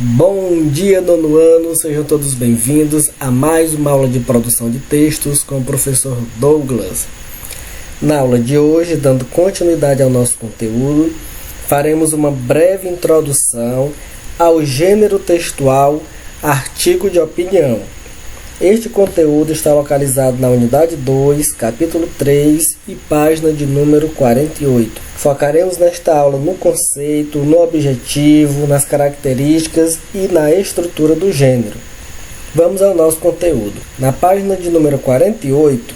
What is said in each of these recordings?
Bom dia, nono ano, sejam todos bem-vindos a mais uma aula de produção de textos com o professor Douglas. Na aula de hoje, dando continuidade ao nosso conteúdo, faremos uma breve introdução ao gênero textual artigo de opinião. Este conteúdo está localizado na unidade 2, capítulo 3 e página de número 48. Focaremos nesta aula no conceito, no objetivo, nas características e na estrutura do gênero. Vamos ao nosso conteúdo. Na página de número 48,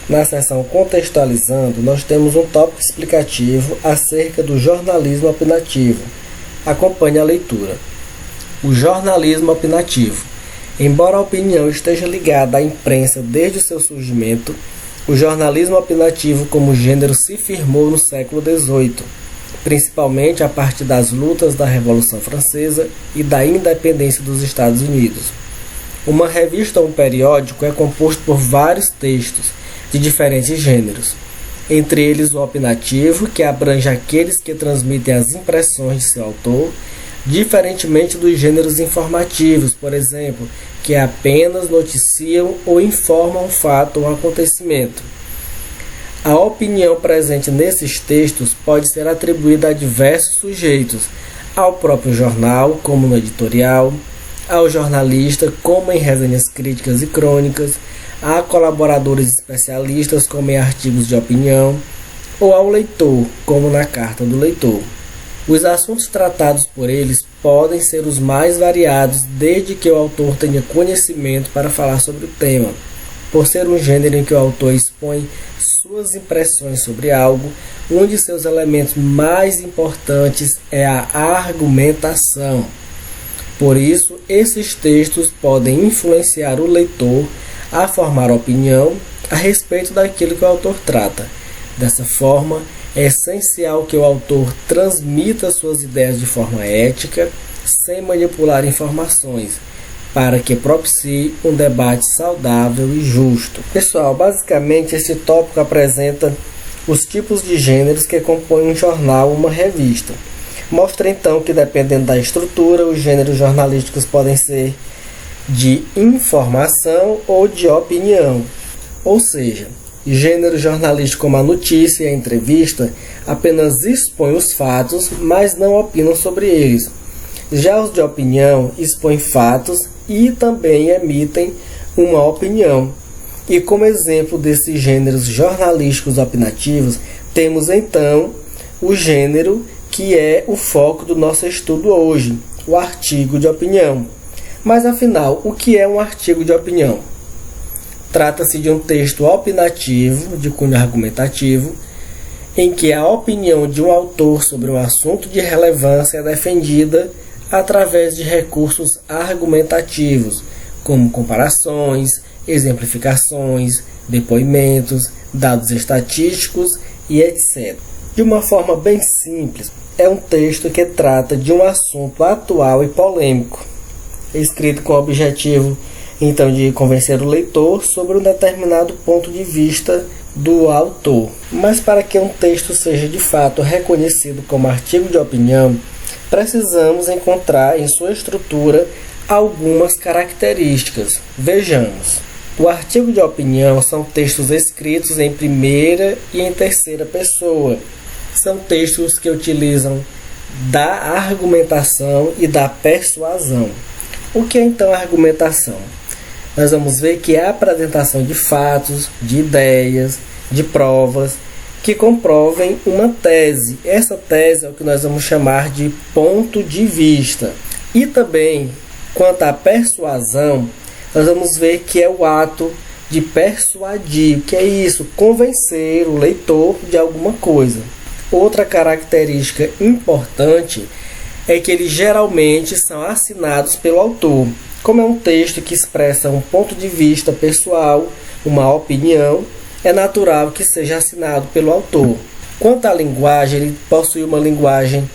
na seção Contextualizando, nós temos um tópico explicativo acerca do jornalismo opinativo. Acompanhe a leitura. O jornalismo opinativo. Embora a opinião esteja ligada à imprensa desde o seu surgimento, o jornalismo opinativo como gênero se firmou no século XVIII, principalmente a partir das lutas da Revolução Francesa e da independência dos Estados Unidos. Uma revista ou um periódico é composto por vários textos de diferentes gêneros, entre eles o opinativo, que abrange aqueles que transmitem as impressões de seu autor, diferentemente dos gêneros informativos, por exemplo, que apenas noticiam ou informam um fato ou um acontecimento. A opinião presente nesses textos pode ser atribuída a diversos sujeitos, ao próprio jornal, como no editorial, ao jornalista, como em resenhas críticas e crônicas, a colaboradores especialistas, como em artigos de opinião, ou ao leitor, como na carta do leitor. Os assuntos tratados por eles podem ser os mais variados, desde que o autor tenha conhecimento para falar sobre o tema. Por ser um gênero em que o autor expõe suas impressões sobre algo, um de seus elementos mais importantes é a argumentação. Por isso, esses textos podem influenciar o leitor a formar opinião a respeito daquilo que o autor trata. Dessa forma, é essencial que o autor transmita suas ideias de forma ética, sem manipular informações, para que propicie um debate saudável e justo. Pessoal, basicamente esse tópico apresenta os tipos de gêneros que compõem um jornal ou uma revista. Mostra então que, dependendo da estrutura, os gêneros jornalísticos podem ser de informação ou de opinião, ou seja, gênero jornalístico como a notícia e a entrevista apenas expõem os fatos, mas não opinam sobre eles. Já os de opinião expõem fatos e também emitem uma opinião. E como exemplo desses gêneros jornalísticos opinativos, temos então o gênero que é o foco do nosso estudo hoje, o artigo de opinião. Mas afinal, o que é um artigo de opinião? Trata-se de um texto opinativo, de cunho argumentativo, em que a opinião de um autor sobre um assunto de relevância é defendida através de recursos argumentativos, como comparações, exemplificações, depoimentos, dados estatísticos e etc. De uma forma bem simples, é um texto que trata de um assunto atual e polêmico, escrito com o objetivo então de convencer o leitor sobre um determinado ponto de vista do autor. Mas para que um texto seja de fato reconhecido como artigo de opinião, precisamos encontrar em sua estrutura algumas características. Vejamos. O artigo de opinião são textos escritos em primeira e em terceira pessoa. São textos que utilizam da argumentação e da persuasão. O que é então a argumentação? Nós vamos ver que é a apresentação de fatos, de ideias, de provas que comprovem uma tese. Essa tese é o que nós vamos chamar de ponto de vista. E também, quanto à persuasão, nós vamos ver que é o ato de persuadir. O que é isso? Convencer o leitor de alguma coisa. Outra característica importante é que eles geralmente são assinados pelo autor. Como é um texto que expressa um ponto de vista pessoal, uma opinião, é natural que seja assinado pelo autor. Quanto à linguagem, ele possui uma linguagem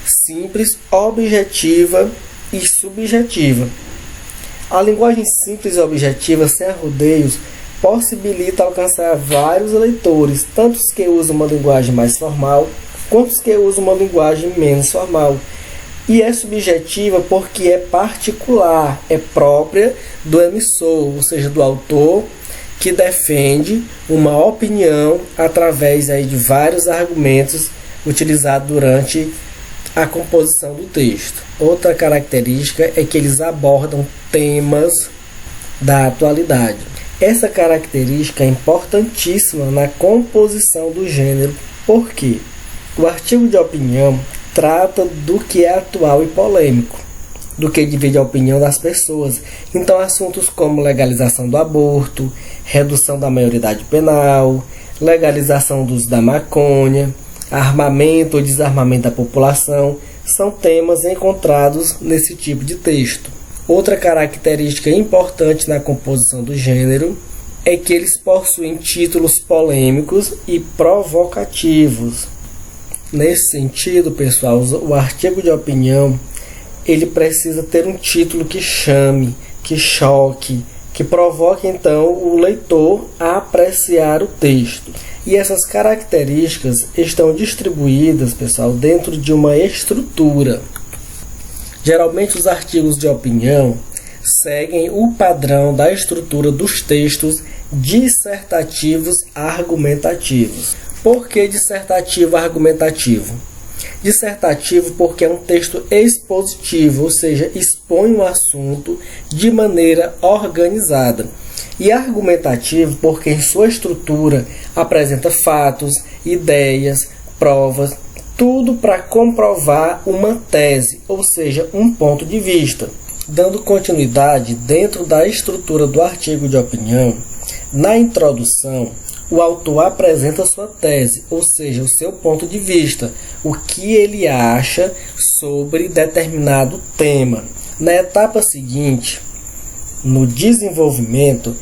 simples, objetiva e subjetiva. A linguagem simples e objetiva, sem arrodeios, possibilita alcançar vários leitores, tanto os que usam uma linguagem mais formal, quanto os que usam uma linguagem menos formal. E é subjetiva porque é particular, é própria do emissor, ou seja, do autor, que defende uma opinião através aí de vários argumentos utilizados durante a composição do texto. Outra característica é que eles abordam temas da atualidade. Essa característica é importantíssima na composição do gênero, porque o artigo de opinião trata do que é atual e polêmico, do que divide a opinião das pessoas. Então, assuntos como legalização do aborto, redução da maioridade penal, legalização do uso da maconha, armamento ou desarmamento da população, são temas encontrados nesse tipo de texto. Outra característica importante na composição do gênero é que eles possuem títulos polêmicos e provocativos. Nesse sentido, pessoal, o artigo de opinião ele precisa ter um título que chame, que choque, que provoque então o leitor a apreciar o texto. E essas características estão distribuídas, pessoal, dentro de uma estrutura. Geralmente os artigos de opinião seguem o padrão da estrutura dos textos dissertativos argumentativos. Por que dissertativo argumentativo? Dissertativo porque é um texto expositivo, ou seja, expõe um assunto de maneira organizada. E argumentativo porque em sua estrutura apresenta fatos, ideias, provas, tudo para comprovar uma tese, ou seja, um ponto de vista. Dando continuidade dentro da estrutura do artigo de opinião, na introdução, o autor apresenta sua tese, ou seja, o seu ponto de vista, o que ele acha sobre determinado tema. Na etapa seguinte, no desenvolvimento,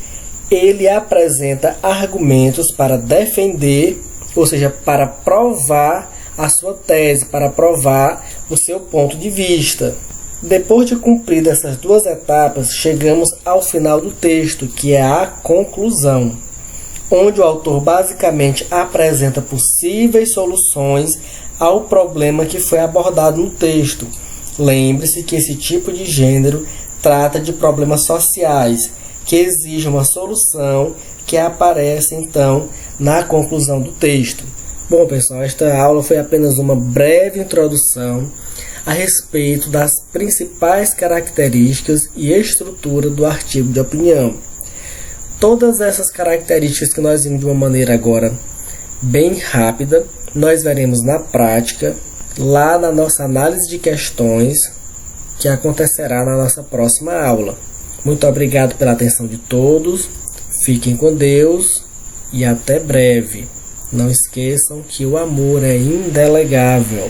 ele apresenta argumentos para defender, ou seja, para provar a sua tese, para provar o seu ponto de vista. Depois de cumprir essas duas etapas, chegamos ao final do texto, que é a conclusão, onde o autor basicamente apresenta possíveis soluções ao problema que foi abordado no texto. Lembre-se que esse tipo de gênero trata de problemas sociais, que exigem uma solução que aparece então na conclusão do texto. Bom, pessoal, esta aula foi apenas uma breve introdução a respeito das principais características e estrutura do artigo de opinião. Todas essas características que nós vimos de uma maneira agora bem rápida, nós veremos na prática, lá na nossa análise de questões, que acontecerá na nossa próxima aula. Muito obrigado pela atenção de todos, fiquem com Deus e até breve. Não esqueçam que o amor é indelegável.